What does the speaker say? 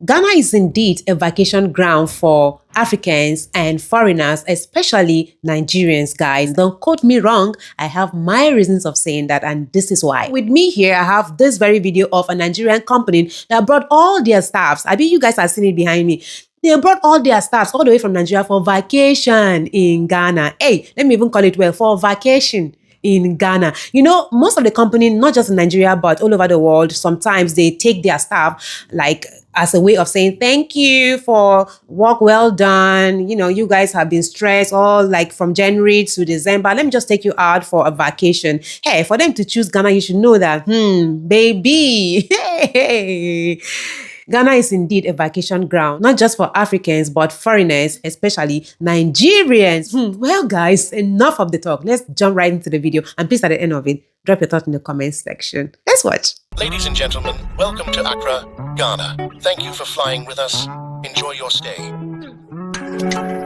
Ghana is indeed a vacation ground for Africans and foreigners, especially Nigerians, guys. Don't quote me wrong. I have my reasons of saying that, and this is why. With me here, I have this very video of a Nigerian company that brought all their staffs. I bet you guys are seeing it behind me. They brought all their staffs all the way from Nigeria for vacation in Ghana. Hey, let me even call it well, for vacation in Ghana. You know, most of the company, not just in Nigeria, but all over the world, sometimes they take their staff like as a way of saying thank you for work well done. You know, you guys have been stressed all like from January to December. Let me just take you out for a vacation. Hey, for them to choose Ghana, you should know that, baby. Hey. Ghana is indeed a vacation ground, not just for Africans, but foreigners, especially Nigerians. Well, guys, enough of the talk. Let's jump right into the video. And please, at the end of it, drop your thoughts in the comments section. Let's watch. Ladies and gentlemen, welcome to Accra, Ghana. Thank you for flying with us. Enjoy your stay.